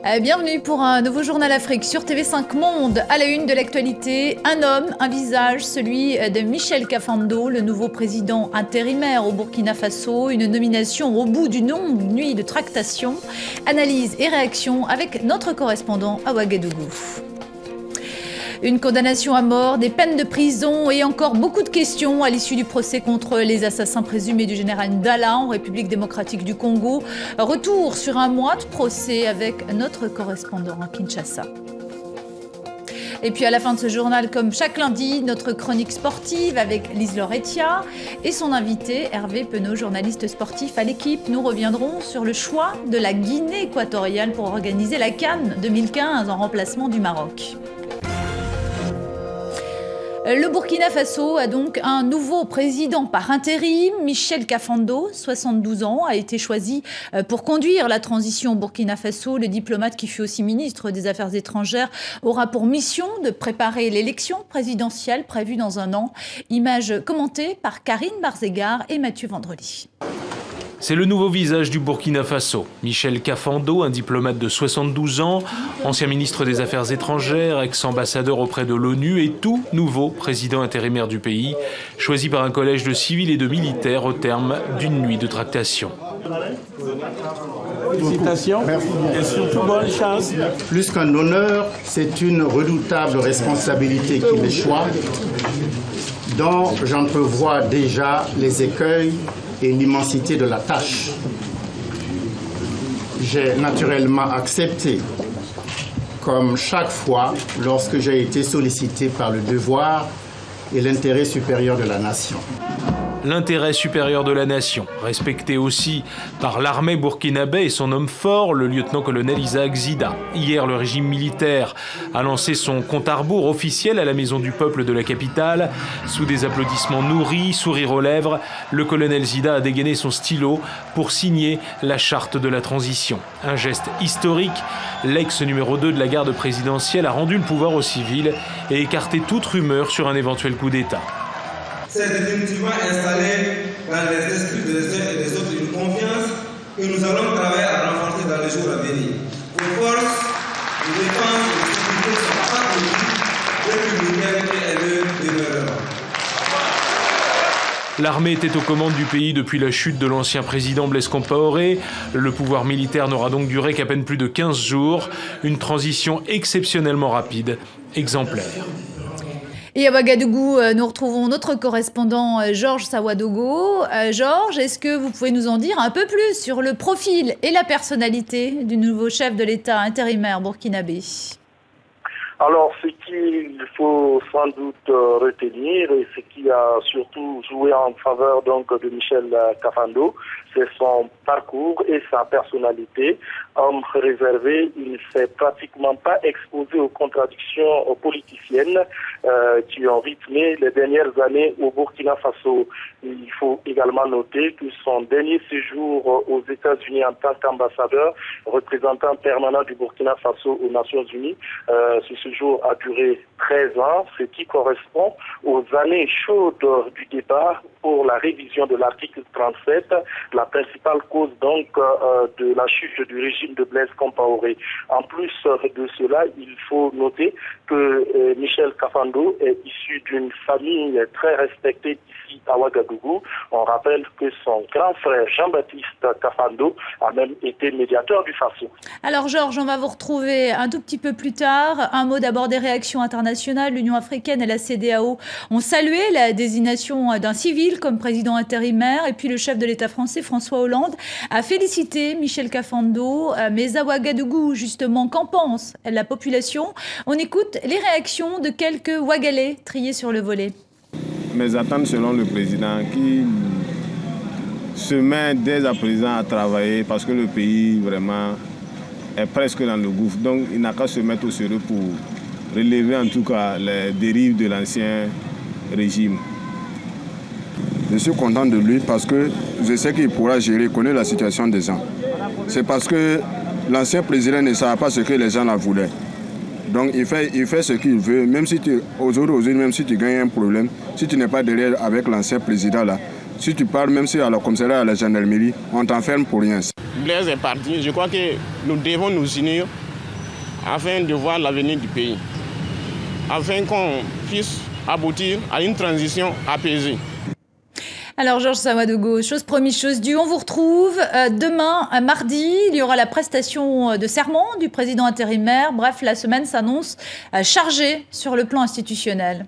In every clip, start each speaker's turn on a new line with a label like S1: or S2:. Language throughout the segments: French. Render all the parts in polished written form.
S1: Bienvenue pour un nouveau Journal Afrique sur TV5 Monde. À la une de l'actualité, un homme, un visage, celui de Michel Kafando, le nouveau président intérimaire au Burkina Faso. Une nomination au bout d'une longue nuit de tractation. Analyse et réaction avec notre correspondant à Ouagadougou. Une condamnation à mort, des peines de prison et encore beaucoup de questions à l'issue du procès contre les assassins présumés du général Ndala en République démocratique du Congo. Retour sur un mois de procès avec notre correspondant à Kinshasa. Et puis à la fin de ce journal, comme chaque lundi, notre chronique sportive avec Lise Loretia et son invité Hervé Penaud, journaliste sportif à l'équipe. Nous reviendrons sur le choix de la Guinée équatoriale pour organiser la CAN 2015 en remplacement du Maroc. Le Burkina Faso a donc un nouveau président par intérim. Michel Kafando, 72 ans, a été choisi pour conduire la transition au Burkina Faso. Le diplomate qui fut aussi ministre des Affaires étrangères aura pour mission de préparer l'élection présidentielle prévue dans un an. Image commentée par Karine Barzégar et Mathieu Vendredi.
S2: C'est le nouveau visage du Burkina Faso. Michel Kafando, un diplomate de 72 ans, ancien ministre des Affaires étrangères, ex-ambassadeur auprès de l'ONU et tout nouveau président intérimaire du pays, choisi par un collège de civils et de militaires au terme d'une nuit de tractation.
S3: Félicitations et surtout bonne chance.
S4: Plus qu'un honneur, c'est une redoutable responsabilité qui m'échoit, dont j'entrevois déjà les écueils et l'immensité de la tâche. J'ai naturellement accepté, comme chaque fois lorsque j'ai été sollicité par le devoir et l'intérêt supérieur de la nation.
S2: L'intérêt supérieur de la nation, respecté aussi par l'armée burkinabé et son homme fort, le lieutenant-colonel Isaac Zida. Hier, le régime militaire a lancé son compte à rebours officiel à la Maison du Peuple de la capitale. Sous des applaudissements nourris, sourire aux lèvres, le colonel Zida a dégainé son stylo pour signer la charte de la transition. Un geste historique, l'ex-numéro 2 de la garde présidentielle a rendu le pouvoir aux civils et écarté toute rumeur sur un éventuel coup d'État.
S5: C'est définitivement installé dans les esprits des uns et des autres une confiance que nous allons travailler à renforcer dans les jours à venir. Vos forces de défense et de sécurité ne sont pas politiques, républicaines et elles demeureront.
S2: L'armée était aux commandes du pays depuis la chute de l'ancien président Blaise Compaoré. Le pouvoir militaire n'aura donc duré qu'à peine plus de 15 jours. Une transition exceptionnellement rapide, exemplaire.
S1: Et à Ouagadougou, nous retrouvons notre correspondant Georges Sawadogo. Georges, est-ce que vous pouvez nous en dire un peu plus sur le profil et la personnalité du nouveau chef de l'État intérimaire burkinabé ?
S6: Alors, ce qu'il faut sans doute retenir et ce qui a surtout joué en faveur donc de Michel Kafando, c'est son parcours et sa personnalité. Homme réservé, il ne s'est pratiquement pas exposé aux contradictions politiciennes qui ont rythmé les dernières années au Burkina Faso. Il faut également noter que son dernier séjour aux États-Unis en tant qu'ambassadeur, représentant permanent du Burkina Faso aux Nations Unies, ce séjour a duré 13 ans, ce qui correspond aux années chaudes du débat pour la révision de l'article 37, la principale cause donc de la chute du régime de Blaise Compaoré. En plus de cela, il faut noter que Michel Kafando est issu d'une famille très respectée ici à Ouagadougou. On rappelle que son grand frère Jean-Baptiste Kafando a même été médiateur du Faso.
S1: Alors Georges, on va vous retrouver un tout petit peu plus tard. Un mot d'abord des réactions internationales. L'Union africaine et la CEDEAO ont salué la désignation d'un civil comme président intérimaire. Et puis le chef de l'État français, François Hollande, a félicité Michel Kafando. Mais à Ouagadougou, justement, qu'en pense la population? On écoute les réactions de quelques Ouagalais triés sur le volet.
S3: Mes attentes selon le président qui se met dès à présent à travailler parce que le pays vraiment est presque dans le gouffre. Donc il n'a qu'à se mettre au sérieux pour relever en tout cas les dérives de l'ancien régime.
S7: Je suis content de lui parce que je sais qu'il pourra gérer, connaître la situation des gens. C'est parce que l'ancien président ne savait pas ce que les gens la voulaient. Donc il fait ce qu'il veut, même si aujourd'hui, même si tu gagnes un problème, si tu n'es pas derrière avec l'ancien président là, si tu parles même si à la commissariat, à la gendarmerie, on t'enferme pour rien.
S3: Blaise est parti, je crois que nous devons nous unir
S8: afin de voir l'avenir du pays, afin qu'on puisse aboutir à une transition apaisée.
S1: Alors Georges Sawadogo, chose promise, chose due, on vous retrouve demain, mardi, il y aura la prestation de serment du président intérimaire. Bref, la semaine s'annonce chargée sur le plan institutionnel.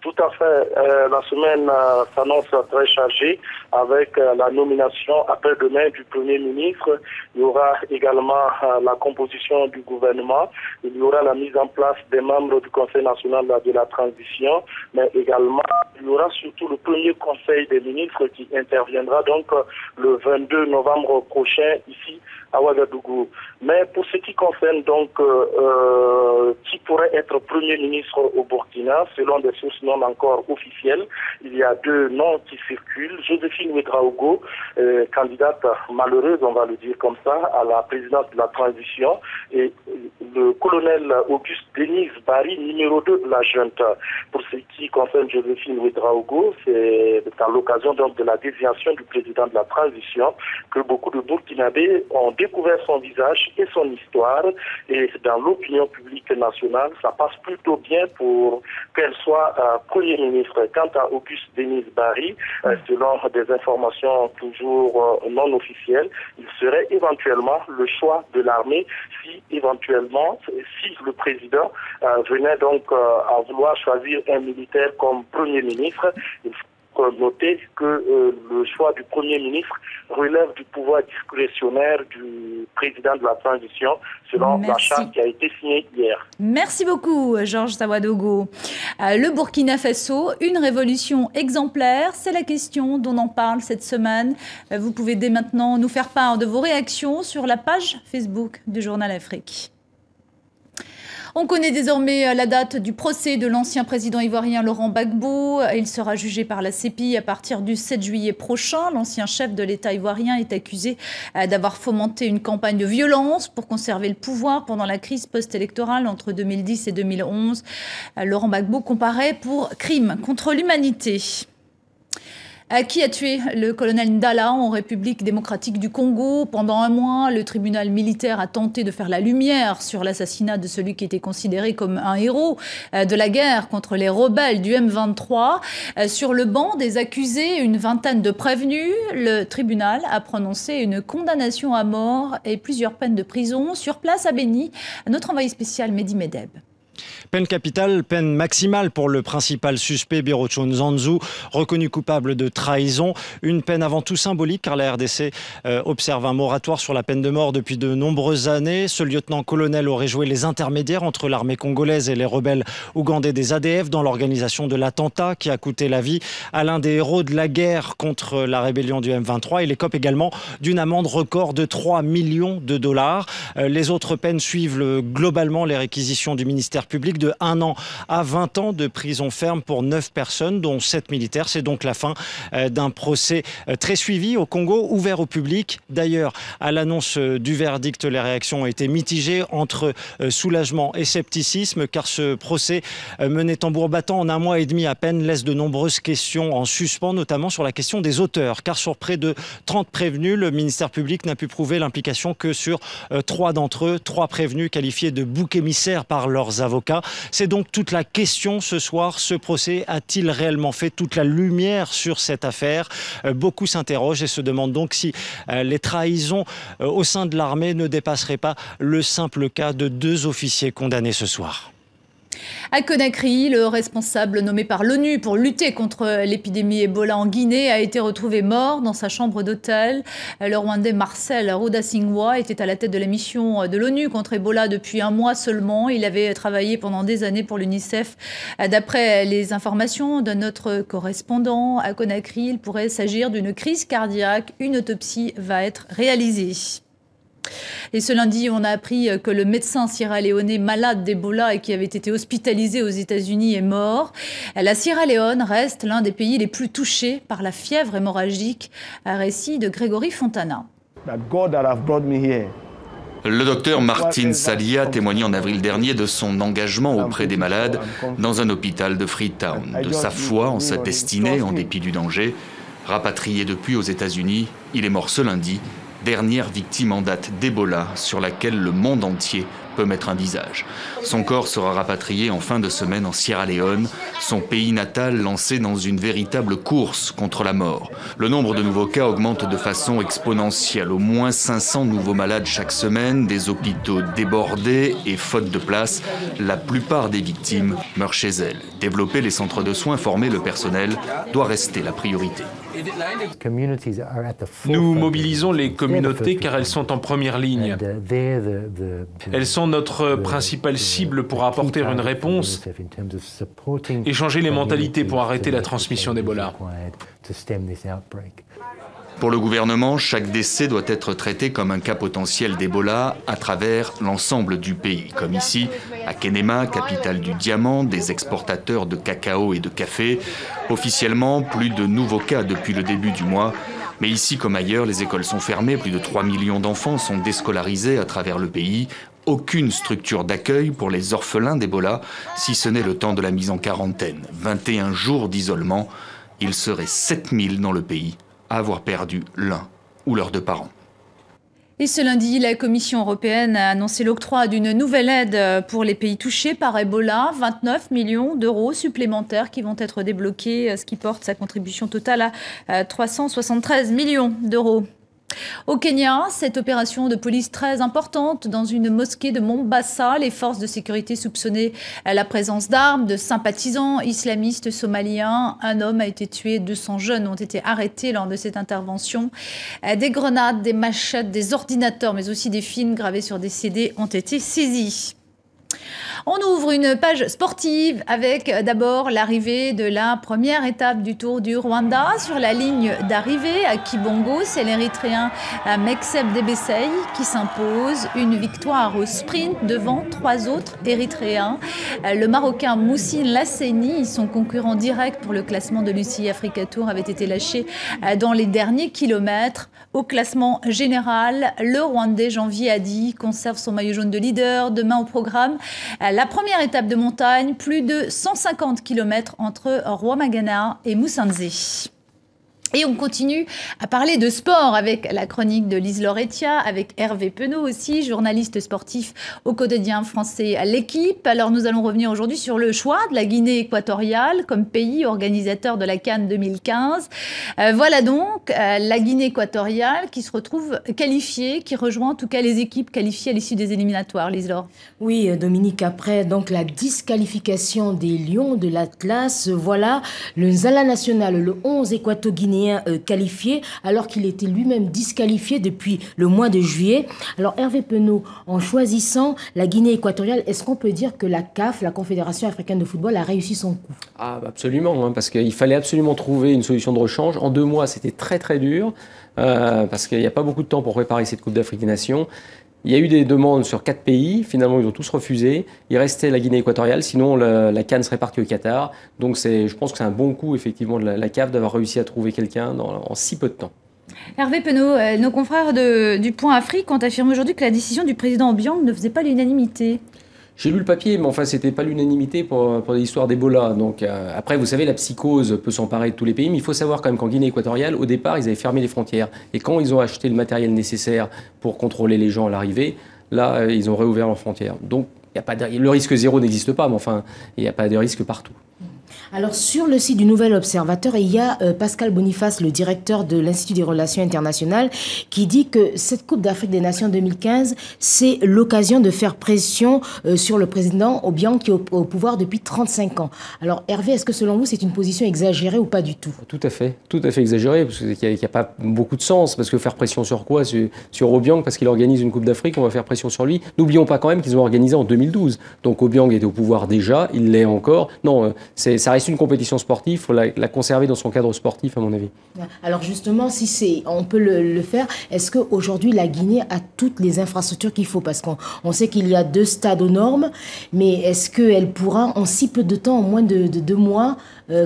S6: Tout à fait. La semaine s'annonce très chargée avec la nomination après-demain du Premier ministre. Il y aura également la composition du gouvernement. Il y aura la mise en place des membres du Conseil national de la transition. Mais également, il y aura surtout le premier Conseil des ministres qui interviendra donc le 22 novembre prochain ici à Ouagadougou. Mais pour ce qui concerne donc qui pourrait être Premier ministre au Burkina, selon des sources non encore officielles, il y a deux noms qui circulent. Joséphine Ouédraogo, candidate malheureuse, on va le dire comme ça, à la présidence de la transition, et le colonel Auguste Denis Barry, numéro 2 de la junte. Pour ce qui concerne Joséphine Ouédraogo, c'est à l'occasion donc de la désignation du président de la transition que beaucoup de Burkinabés ont découvert son visage et son histoire, et dans l'opinion publique nationale, ça passe plutôt bien pour qu'elle soit Premier ministre. Quant à Auguste Denis Barry, selon des informations toujours non officielles, il serait éventuellement le choix de l'armée si le président venait donc à vouloir choisir un militaire comme Premier ministre. Il faut noter que le choix du Premier ministre relève du pouvoir discrétionnaire du président de la transition, selon la charte qui a été signée hier.
S1: Merci beaucoup, Georges Sawadogo. Le Burkina Faso, une révolution exemplaire, c'est la question dont on parle cette semaine. Vous pouvez dès maintenant nous faire part de vos réactions sur la page Facebook du Journal Afrique. On connaît désormais la date du procès de l'ancien président ivoirien Laurent Gbagbo. Il sera jugé par la CPI à partir du 7 juillet prochain. L'ancien chef de l'État ivoirien est accusé d'avoir fomenté une campagne de violence pour conserver le pouvoir pendant la crise post-électorale entre 2010 et 2011. Laurent Gbagbo comparaît pour crime contre l'humanité. Qui a tué le colonel Ndala en République démocratique du Congo? Pendant un mois, le tribunal militaire a tenté de faire la lumière sur l'assassinat de celui qui était considéré comme un héros de la guerre contre les rebelles du M23. Sur le banc des accusés, une vingtaine de prévenus, le tribunal a prononcé une condamnation à mort et plusieurs peines de prison. Sur place à Béni, notre envoyé spécial Mehdi Medeb.
S9: Peine capitale, peine maximale pour le principal suspect Birocho Nzanzu, reconnu coupable de trahison. Une peine avant tout symbolique car la RDC observe un moratoire sur la peine de mort depuis de nombreuses années. Ce lieutenant-colonel aurait joué les intermédiaires entre l'armée congolaise et les rebelles ougandais des ADF dans l'organisation de l'attentat qui a coûté la vie à l'un des héros de la guerre contre la rébellion du M23. Il écope également d'une amende record de 3 millions de dollars. Les autres peines suivent globalement les réquisitions du ministère public de 1 an à 20 ans de prison ferme pour 9 personnes, dont 7 militaires. C'est donc la fin d'un procès très suivi au Congo, ouvert au public. D'ailleurs, à l'annonce du verdict, les réactions ont été mitigées entre soulagement et scepticisme, car ce procès mené tambour battant en 1 mois et demi à peine laisse de nombreuses questions en suspens, notamment sur la question des auteurs, car sur près de 30 prévenus, le ministère public n'a pu prouver l'implication que sur 3 d'entre eux, 3 prévenus qualifiés de boucs émissaires par leurs avocats. C'est donc toute la question ce soir. Ce procès a-t-il réellement fait toute la lumière sur cette affaire? Beaucoup s'interrogent et se demandent donc si les trahisons au sein de l'armée ne dépasseraient pas le simple cas de 2 officiers condamnés ce soir.
S1: À Conakry, le responsable nommé par l'ONU pour lutter contre l'épidémie Ebola en Guinée a été retrouvé mort dans sa chambre d'hôtel. Le Rwandais Marcel Rudasingwa était à la tête de la mission de l'ONU contre Ebola depuis 1 mois seulement. Il avait travaillé pendant des années pour l'UNICEF. D'après les informations de notre correspondant à Conakry, il pourrait s'agir d'une crise cardiaque. Une autopsie va être réalisée. Et ce lundi, on a appris que le médecin sierra-léonais malade d'Ebola et qui avait été hospitalisé aux États-Unis est mort. La Sierra Leone reste l'un des pays les plus touchés par la fièvre hémorragique. Un récit de Grégory Fontana.
S10: Le docteur Martin Salia témoignait en avril dernier de son engagement auprès des malades dans un hôpital de Freetown, de sa foi en sa destinée en dépit du danger. Rapatrié depuis aux États-Unis, il est mort ce lundi. Dernière victime en date d'Ebola sur laquelle le monde entier peut mettre un visage. Son corps sera rapatrié en fin de semaine en Sierra Leone, son pays natal lancé dans une véritable course contre la mort. Le nombre de nouveaux cas augmente de façon exponentielle. Au moins 500 nouveaux malades chaque semaine, des hôpitaux débordés et faute de place, la plupart des victimes meurent chez elles. Développer les centres de soins, former le personnel doit rester la priorité.
S2: Nous mobilisons les communautés car elles sont en première ligne. Elles sont notre principale cible pour apporter une réponse et changer les mentalités pour arrêter la transmission d'Ebola.
S10: Pour le gouvernement, chaque décès doit être traité comme un cas potentiel d'Ebola à travers l'ensemble du pays. Comme ici, à Kenema, capitale du diamant, des exportateurs de cacao et de café. Officiellement, plus de nouveaux cas depuis le début du mois. Mais ici comme ailleurs, les écoles sont fermées. Plus de 3 millions d'enfants sont déscolarisés à travers le pays. Aucune structure d'accueil pour les orphelins d'Ebola, si ce n'est le temps de la mise en quarantaine. 21 jours d'isolement. Il serait 7000 dans le pays à avoir perdu l'un ou leurs deux parents.
S1: Et ce lundi, la Commission européenne a annoncé l'octroi d'une nouvelle aide pour les pays touchés par Ebola. 29 millions d'euros supplémentaires qui vont être débloqués, ce qui porte sa contribution totale à 373 millions d'euros. Au Kenya, cette opération de police très importante dans une mosquée de Mombasa, les forces de sécurité soupçonnaient la présence d'armes de sympathisants islamistes somaliens. Un homme a été tué, 200 jeunes ont été arrêtés lors de cette intervention. Des grenades, des machettes, des ordinateurs, mais aussi des films gravés sur des CD ont été saisis. On ouvre une page sportive avec d'abord l'arrivée de la première étape du Tour du Rwanda. Sur la ligne d'arrivée à Kibongo, c'est l'Érythréen Mekseb Debesay qui s'impose. Une victoire au sprint devant 3 autres Érythréens. Le Marocain Moussine Lasseni, son concurrent direct pour le classement de l'UCI Africa Tour, avait été lâché dans les derniers kilomètres. Au classement général, le Rwandais Janvier Adi conserve son maillot jaune de leader. Demain au programme, la première étape de montagne, plus de 150 km entre Rwamagana et Musanze. Et on continue à parler de sport avec la chronique de Lise Lauretiat, avec Hervé Penaud aussi, journaliste sportif au quotidien français L'Équipe. Alors nous allons revenir aujourd'hui sur le choix de la Guinée équatoriale comme pays organisateur de la CAN 2015. Voilà donc la Guinée équatoriale qui se retrouve qualifiée, qui rejoint en tout cas les équipes qualifiées à l'issue des éliminatoires. Lise Laure.
S11: Oui, Dominique, après donc la disqualification des Lions de l'Atlas, voilà le Nzala National, le 11 équato-guinéen qualifié, alors qu'il était lui-même disqualifié depuis le mois de juillet. Alors Hervé Penaud, en choisissant la Guinée équatoriale, est-ce qu'on peut dire que la CAF, la Confédération africaine de football, a réussi son coup?
S12: Absolument, parce qu'il fallait absolument trouver une solution de rechange. En 2 mois, c'était très très dur, parce qu'il n'y a pas beaucoup de temps pour préparer cette Coupe d'Afrique des Nations. Il y a eu des demandes sur 4 pays, finalement ils ont tous refusé. Il restait la Guinée équatoriale, sinon la CAN serait partie au Qatar. Donc je pense que c'est un bon coup effectivement de la CAF d'avoir réussi à trouver quelqu'un en si peu de temps.
S1: Hervé Penaud, nos confrères du Point Afrique ont affirmé aujourd'hui que la décision du président Obiang ne faisait pas l'unanimité.
S12: J'ai lu le papier, mais enfin, c'était pas l'unanimité pour l'histoire d'Ebola. Donc, après, vous savez, la psychose peut s'emparer de tous les pays, mais il faut savoir quand même qu'en Guinée équatoriale, au départ, ils avaient fermé les frontières. Et quand ils ont acheté le matériel nécessaire pour contrôler les gens à l'arrivée, là, ils ont réouvert leurs frontières. Donc, le risque zéro n'existe pas, mais enfin, il n'y a pas de risque partout.
S11: Alors, sur le site du Nouvel Observateur, il y a Pascal Boniface, le directeur de l'Institut des Relations Internationales, qui dit que cette Coupe d'Afrique des Nations 2015, c'est l'occasion de faire pression sur le président Obiang, qui est au pouvoir depuis 35 ans. Alors, Hervé, est-ce que selon vous, c'est une position exagérée ou pas du tout?
S12: Tout à fait exagérée, parce qu'il n'y a pas beaucoup de sens. Parce que faire pression sur quoi? Sur Obiang, parce qu'il organise une Coupe d'Afrique, on va faire pression sur lui. N'oublions pas quand même qu'ils ont organisé en 2012. Donc Obiang était au pouvoir déjà, il l'est encore. Non, ça reste une compétition sportive, il faut la conserver dans son cadre sportif, à mon avis.
S11: Alors justement, si on peut le faire, est-ce qu'aujourd'hui la Guinée a toutes les infrastructures qu'il faut? Parce qu'on sait qu'il y a 2 stades aux normes, mais est-ce qu'elle pourra, en si peu de temps, en moins de 2 mois,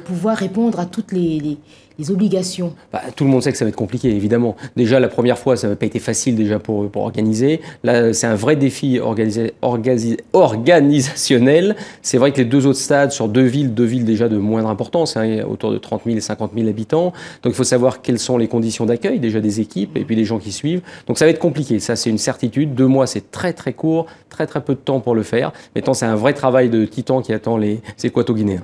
S11: pouvoir répondre à toutes les obligations?
S12: Tout le monde sait que ça va être compliqué, évidemment. Déjà, la première fois, ça n'a pas été facile déjà pour organiser. Là, c'est un vrai défi organisationnel. C'est vrai que les deux autres stades, sur deux villes déjà de moindre importance, hein, autour de 30 000 et 50 000 habitants. Donc, il faut savoir quelles sont les conditions d'accueil, déjà des équipes, et puis des gens qui suivent. Donc, ça va être compliqué. Ça, c'est une certitude. 2 mois, c'est très, très court, très, très peu de temps pour le faire. Maintenant, c'est un vrai travail de titan qui attend les Équato-Guinéens.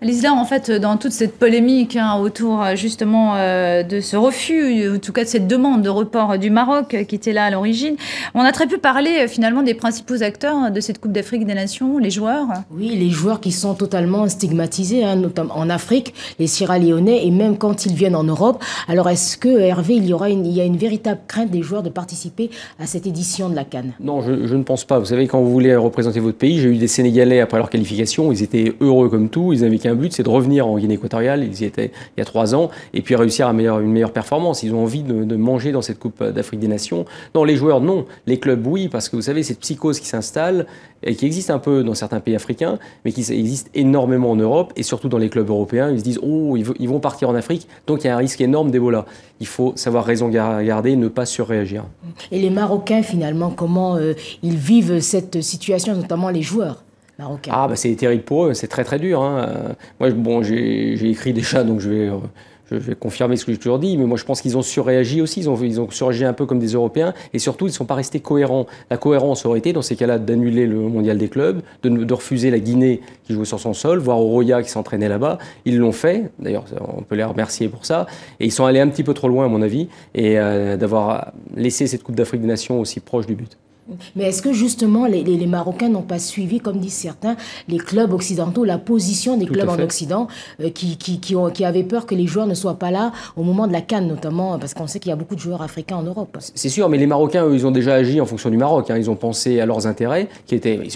S1: Lisler, en fait, dans toute cette polémique autour justement de ce refus, en tout cas de cette demande de report du Maroc qui était là à l'origine, on a très peu parlé finalement des principaux acteurs de cette Coupe d'Afrique des Nations, les joueurs.
S11: Oui, les joueurs qui sont totalement stigmatisés, hein, notamment en Afrique, les Sierra-Léonais, et même quand ils viennent en Europe. Alors est-ce que, Hervé, il y a une véritable crainte des joueurs de participer à cette édition de la CAN?
S12: Non, je ne pense pas. Vous savez, quand vous voulez représenter votre pays, j'ai eu des Sénégalais après leur qualification, ils étaient heureux comme tout, ils avaient qu'un but, c'est de revenir en Guinée équatoriale. Ils y étaient il y a 3 ans, et puis réussir à une meilleure performance. Ils ont envie de manger dans cette Coupe d'Afrique des Nations. Non, les joueurs, non. Les clubs, oui, parce que vous savez, cette psychose qui s'installe, et qui existe un peu dans certains pays africains, mais qui existe énormément en Europe, et surtout dans les clubs européens. Ils se disent, oh, ils vont partir en Afrique, donc il y a un risque énorme d'Ebola. Il faut savoir raison garder, ne pas surréagir.
S11: Et les Marocains, finalement, comment ils vivent cette situation, notamment les joueurs marocains?
S12: C'est terrible pour eux, c'est très très dur. Hein. Moi, j'ai écrit déjà, donc je vais confirmer ce que j'ai toujours dit, mais moi je pense qu'ils ont surréagi aussi, ils ont surréagi un peu comme des Européens, et surtout ils ne sont pas restés cohérents. La cohérence aurait été dans ces cas-là d'annuler le mondial des clubs, de refuser la Guinée qui jouait sur son sol, voire au Roya qui s'entraînait là-bas. Ils l'ont fait, d'ailleurs on peut les remercier pour ça, et ils sont allés un petit peu trop loin à mon avis, et d'avoir laissé cette Coupe d'Afrique des Nations aussi proche du but.
S11: Mais est-ce que justement les Marocains n'ont pas suivi, comme disent certains, les clubs occidentaux, la position des clubs en Occident qui avaient peur que les joueurs ne soient pas là au moment de la CAN notamment, parce qu'on sait qu'il y a beaucoup de joueurs africains en Europe? C'est
S12: sûr, mais les Marocains, eux, ils ont déjà agi en fonction du Maroc. Hein. Ils ont pensé à leurs intérêts,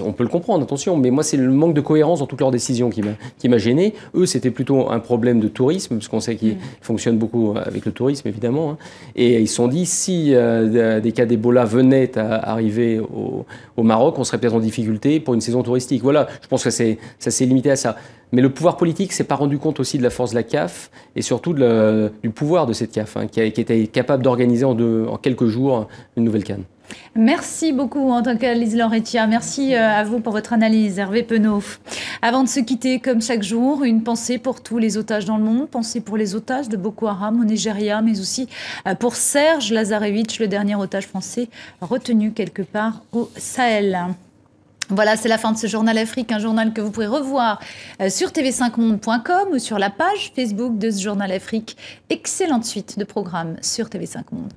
S12: on peut le comprendre, attention, mais moi c'est le manque de cohérence dans toutes leurs décisions qui m'a gêné. Eux, c'était plutôt un problème de tourisme, parce qu'on sait qu'ils fonctionnent beaucoup avec le tourisme, évidemment. Hein. Et ils se sont dit, si des cas d'Ebola venaient à arriver au Maroc, on serait peut-être en difficulté pour une saison touristique. Voilà, je pense que ça s'est limité à ça. Mais le pouvoir politique s'est pas rendu compte aussi de la force de la CAF et surtout du pouvoir de cette CAF, hein, qui était capable d'organiser en quelques jours une nouvelle CAN.
S1: Merci beaucoup en tant qu'Alisler Etia. Merci à vous pour votre analyse, Hervé Penaud. Avant de se quitter, comme chaque jour, une pensée pour tous les otages dans le monde, pensée pour les otages de Boko Haram au Nigeria, mais aussi pour Serge Lazarevitch, le dernier otage français retenu quelque part au Sahel. Voilà, c'est la fin de ce Journal Afrique, un journal que vous pourrez revoir sur tv5monde.com ou sur la page Facebook de ce Journal Afrique. Excellente suite de programmes sur TV5 Monde.